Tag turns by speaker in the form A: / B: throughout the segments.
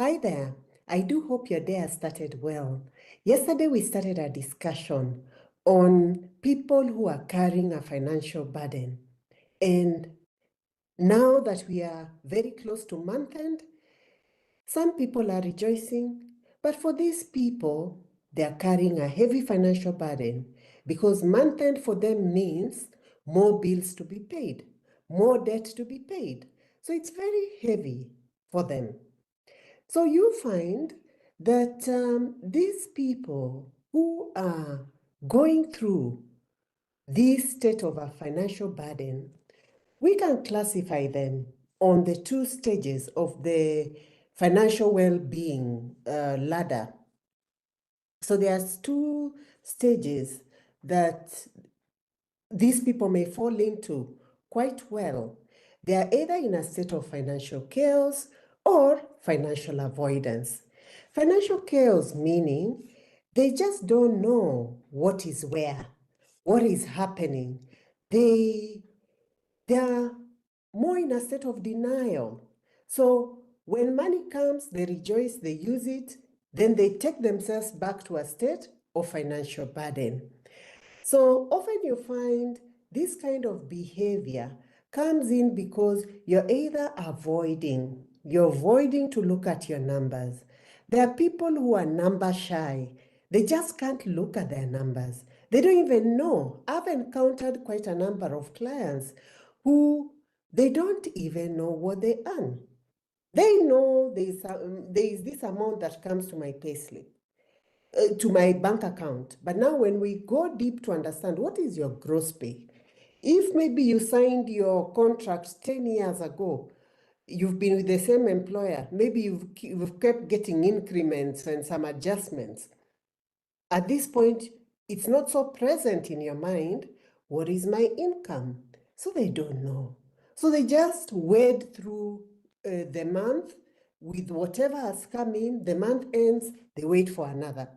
A: Hi there. I do hope your day has started well. Yesterday, we started a discussion on people who are carrying a financial burden. And now that we are very close to month end, some people are rejoicing. But for these people, they are carrying a heavy financial burden because month end for them means more bills to be paid, more debt to be paid. So it's very heavy for them. So you find that these people who are going through this state of a financial burden, we can classify them on the two stages of the financial well-being ladder. So there's two stages that these people may fall into quite well. They are either in a state of financial chaos or financial avoidance. Financial chaos meaning they just don't know what is where, what is happening. They are more in a state of denial. So when money comes, they rejoice, they use it, then they take themselves back to a state of financial burden. So often you find this kind of behavior comes in because you're avoiding to look at your numbers. There are people who are number shy. They just can't look at their numbers. They don't even know. I've encountered quite a number of clients who they don't even know what they earn. They know there is this amount that comes to my payslip. To my bank account. But now when we go deep to understand what is your gross pay, if maybe you signed your contract 10 years ago, you've been with the same employer, maybe you've kept getting increments and some adjustments. At this point, it's not so present in your mind, what is my income? So they don't know. So they just wade through the month with whatever has come in, the month ends, they wait for another.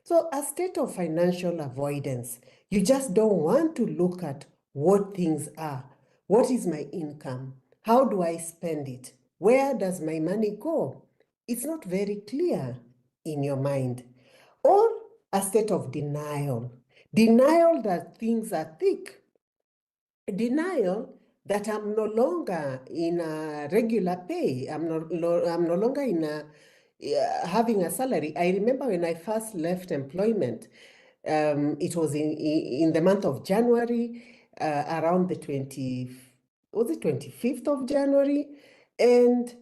A: So a state of financial avoidance, you just don't want to look at what things are. What is my income? How do I spend it? Where does my money go? It's not very clear in your mind. Or a state of denial. Denial that things are thick. Denial that I'm no longer in a regular pay. I'm no longer in having a salary. I remember when I first left employment, it was in the month of January, around the 25th of January. And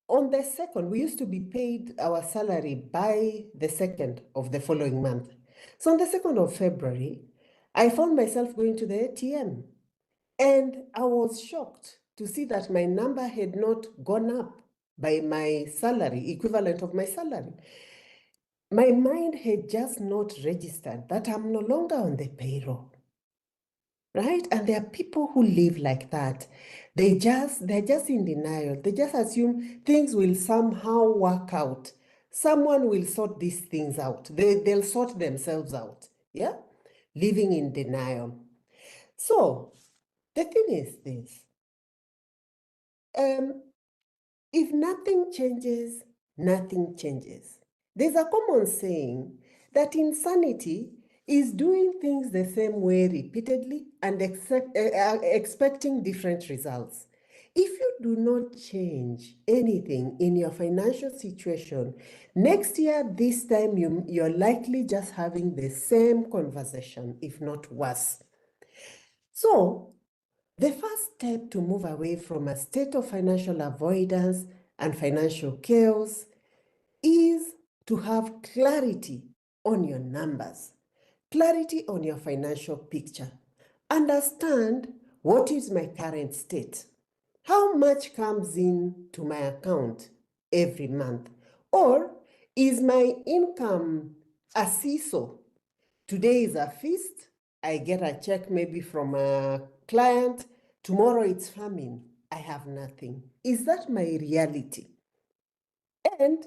A: on the 2nd, we used to be paid our salary by the 2nd of the following month. So on the 2nd of February, I found myself going to the ATM. And I was shocked to see that my number had not gone up by my salary, equivalent of my salary. My mind had just not registered that I'm no longer on the payroll, right? And there are people who live like that. They're just in denial. They just assume things will somehow work out. Someone will sort these things out. They'll sort themselves out, yeah? Living in denial. So the thing is this. If nothing changes, nothing changes. There's a common saying that insanity is doing things the same way repeatedly and expecting different results. If you do not change anything in your financial situation, next year, this time, you're likely just having the same conversation, if not worse. So, the first step to move away from a state of financial avoidance and financial chaos is to have clarity on your numbers, clarity on your financial picture. Understand what is my current state, how much comes in to my account every month, or is my income a seesaw? Today is a feast. I get a check maybe from a client. Tomorrow it's famine. I have nothing. Is that my reality? And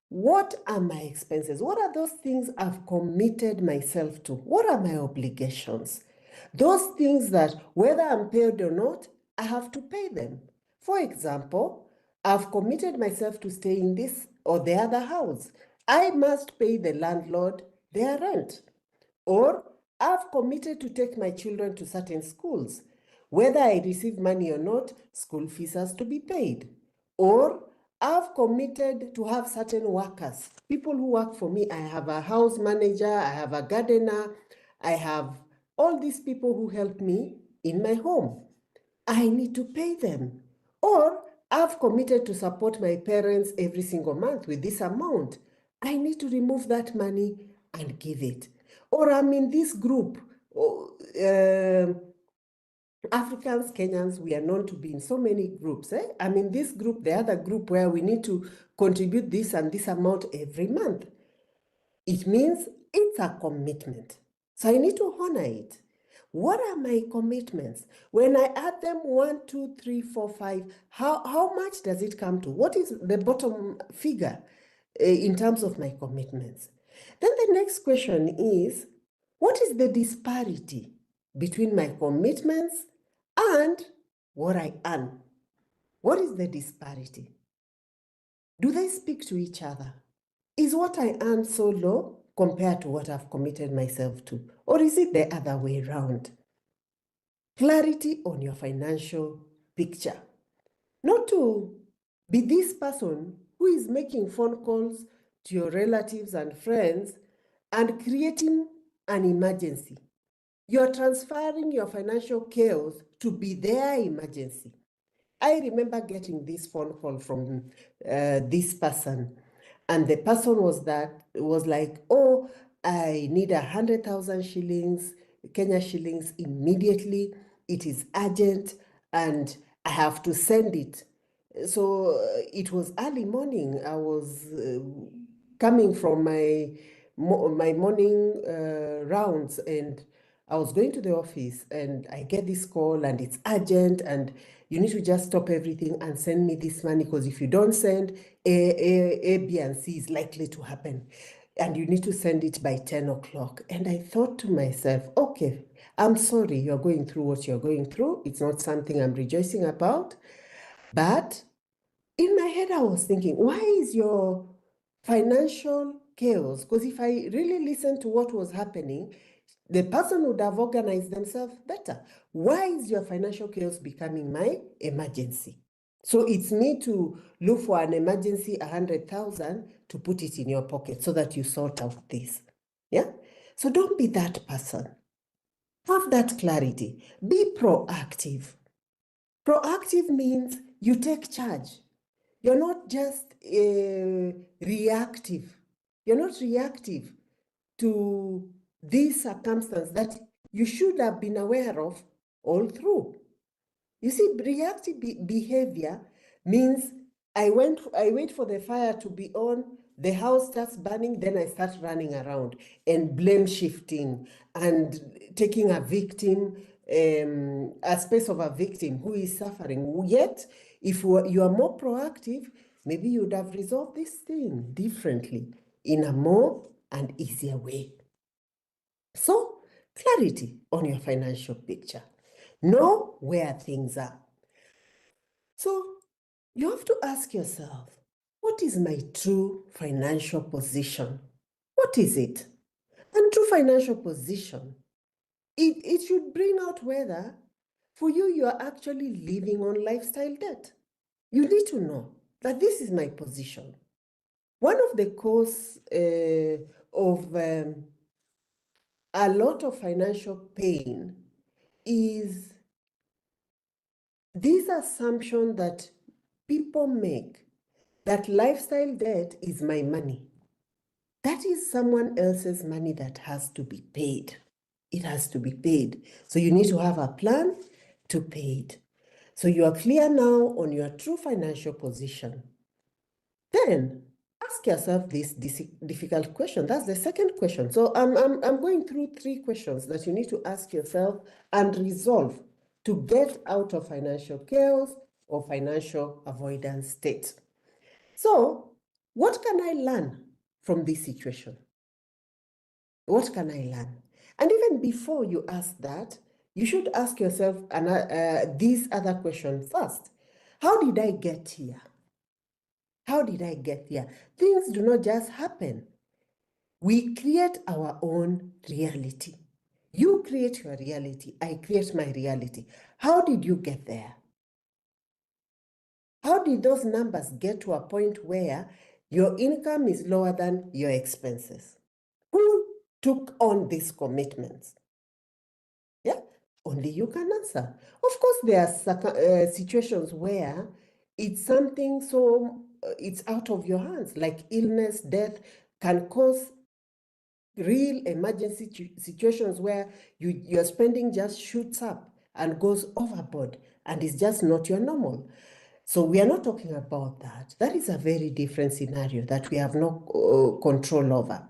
A: what are my expenses? What are those things I've committed myself to? What are my obligations? Those things that whether I'm paid or not, I have to pay them. For example, I've committed myself to stay in this or the other house. I must pay the landlord their rent. Or I've committed to take my children to certain schools. Whether I receive money or not, school fees has to be paid. Or I've committed to have certain workers, people who work for me. I have a house manager, I have a gardener, I have all these people who help me in my home. I need to pay them. Or I've committed to support my parents every single month with this amount. I need to remove that money and give it. Or I'm in this group. Africans, Kenyans, we are known to be in so many groups. I'm in this group, the other group, where we need to contribute this and this amount every month. It means it's a commitment. So I need to honor it. What are my commitments? When I add them 1, 2, 3, 4, 5, how much does it come to? What is the bottom figure in terms of my commitments? Then the next question is, what is the disparity between my commitments and what I earn? What is the disparity? Do they speak to each other? Is what I earn so low compared to what I've committed myself to? Or is it the other way around? Clarity on your financial picture. Not to be this person who is making phone calls to your relatives and friends and creating an emergency. You're transferring your financial chaos to be their emergency. I remember getting this phone call from this person, and the person was like, oh, I need 100,000 shillings, Kenya shillings immediately. It is urgent, and I have to send it. So it was early morning. I was coming from my morning rounds, and I was going to the office, and I get this call, and it's urgent, and you need to just stop everything and send me this money, because if you don't send, A, B, and C is likely to happen. And you need to send it by 10 o'clock. And I thought to myself, okay, I'm sorry you're going through what you're going through. It's not something I'm rejoicing about. But in my head, I was thinking, why is your financial chaos? Because if I really listened to what was happening, the person would have organized themselves better. Why is your financial chaos becoming my emergency? So it's me to look for an emergency 100,000 to put it in your pocket so that you sort out this. Yeah? So don't be that person. Have that clarity. Be proactive. Proactive means you take charge. You're not just reactive. You're not reactive to this circumstance that you should have been aware of all through. You see, reactive behavior means I wait for the fire to be on, the house starts burning, then I start running around and blame shifting and taking a victim, a space of a victim who is suffering. Yet, if you are more proactive, maybe you would have resolved this thing differently in a more and easier way. So, clarity on your financial picture. Know where things are. So, you have to ask yourself, what is my true financial position? What is it? And true financial position, it should bring out whether for you are actually living on lifestyle debt. You need to know that this is my position. One of the cause of a lot of financial pain is this assumption that people make that lifestyle debt is my money. That is someone else's money that has to be paid. It has to be paid. So you need to have a plan to pay it. So you are clear now on your true financial position. Then ask yourself this difficult question. That's the second question. So I'm going through 3 questions that you need to ask yourself and resolve to get out of financial chaos or financial avoidance state. So what can I learn from this situation? What can I learn? And even before you ask that, you should ask yourself this other question first. How did I get here? How did I get here? Things do not just happen. We create our own reality. You create your reality. I create my reality. How did you get there? How did those numbers get to a point where your income is lower than your expenses? Who took on these commitments? Yeah, only you can answer. Of course, there are situations where it's something so it's out of your hands, like illness, death can cause real emergency situations where your spending just shoots up and goes overboard and is just not your normal. So we are not talking about that. That is a very different scenario that we have no control over.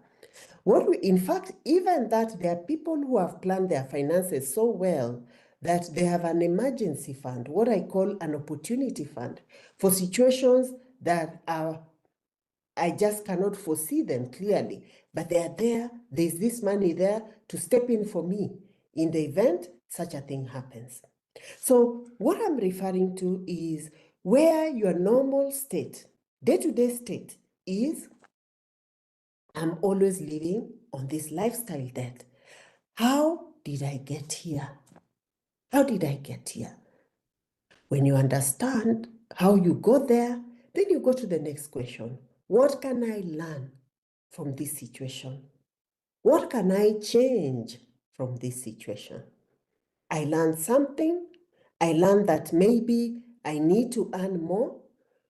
A: In fact, even that there are people who have planned their finances so well that they have an emergency fund, what I call an opportunity fund, for situations that I just cannot foresee them clearly, but they are there. There's this money there to step in for me in the event such a thing happens. So what I'm referring to is where your normal state, day-to-day state is, I'm always living on this lifestyle debt. How did I get here? How did I get here? When you understand how you got there, then you go to the next question. What can I learn from this situation? What can I change from this situation? I learned something. I learned that maybe I need to earn more.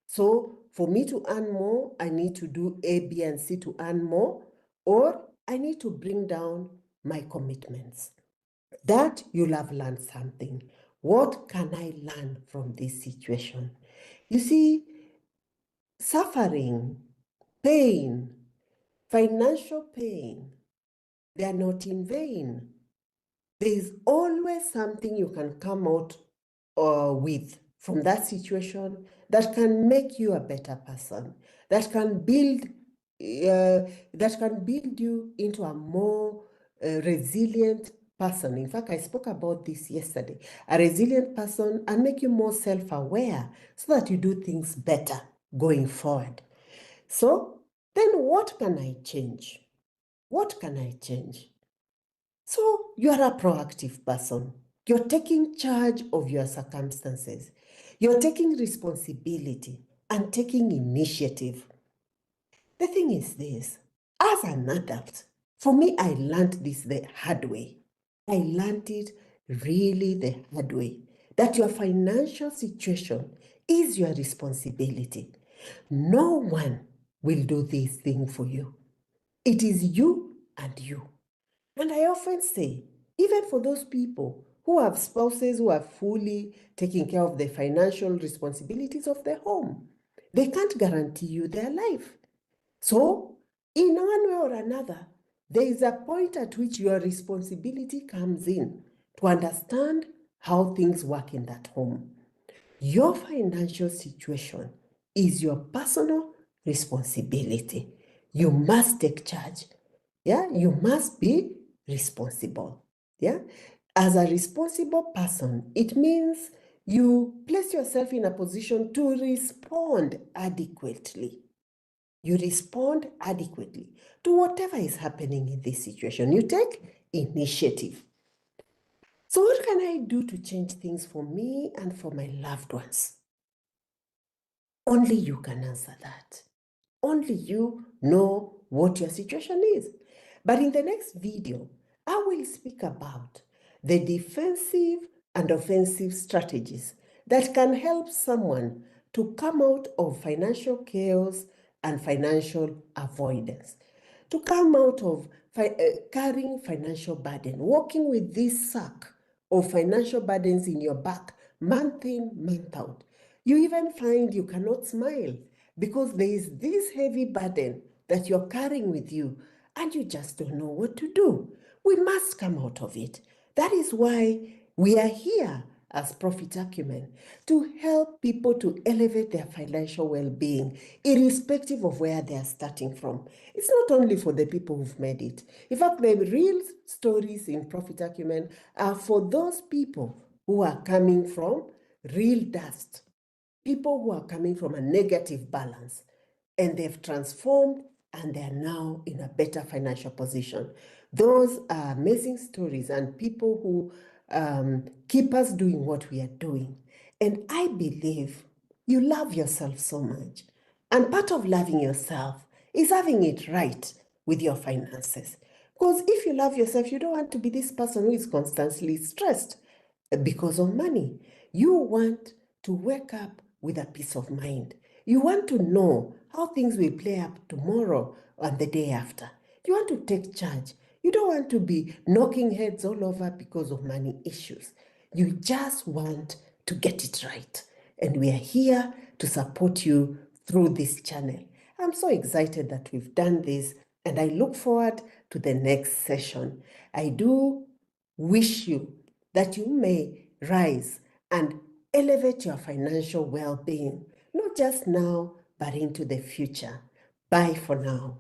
A: So for me to earn more, I need to do A, B, and C to earn more, or I need to bring down my commitments. That you'll have learned something. What can I learn from this situation? You see, suffering, pain, financial pain, they are not in vain. There is always something you can come out with from that situation that can make you a better person, that can build you into a more resilient person. In fact, I spoke about this yesterday. A resilient person, and make you more self-aware so that you do things better going forward. So then what can I change? What can I change? So you are a proactive person. You're taking charge of your circumstances. You're taking responsibility and taking initiative. The thing is this, as an adult, for me, I learned this the hard way. I learned it really the hard way, that your financial situation is your responsibility. No one will do this thing for you. It is you and you. And I often say, even for those people who have spouses who are fully taking care of the financial responsibilities of their home, they can't guarantee you their life. So, in one way or another, there is a point at which your responsibility comes in to understand how things work in that home. Your financial situation is your personal responsibility. You must take charge. Yeah, you must be responsible. Yeah, as a responsible person, it means you place yourself in a position to respond adequately. You respond adequately to whatever is happening in this situation. You take initiative. So what can I do to change things for me and for my loved ones? Only you can answer that. Only you know what your situation is. But in the next video, I will speak about the defensive and offensive strategies that can help someone to come out of financial chaos and financial avoidance, to come out of carrying financial burden, walking with this sack of financial burdens in your back, month in, month out. You even find you cannot smile because there is this heavy burden that you're carrying with you and you just don't know what to do. We must come out of it. That is why we are here as Profit Acumen to help people to elevate their financial well-being, irrespective of where they are starting from. It's not only for the people who've made it. In fact, the real stories in Profit Acumen are for those people who are coming from real dust, people who are coming from a negative balance. and they've transformed and they're now in a better financial position. Those are amazing stories and people who keep us doing what we are doing. And I believe you love yourself so much. And part of loving yourself is having it right with your finances. Because if you love yourself, you don't want to be this person who is constantly stressed because of money. You want to wake up with a peace of mind. You want to know how things will play up tomorrow and the day after. You want to take charge. You don't want to be knocking heads all over because of money issues. You just want to get it right. And we are here to support you through this channel. I'm so excited that we've done this, and I look forward to the next session. I do wish you that you may rise and elevate your financial well-being, not just now, but into the future. Bye for now.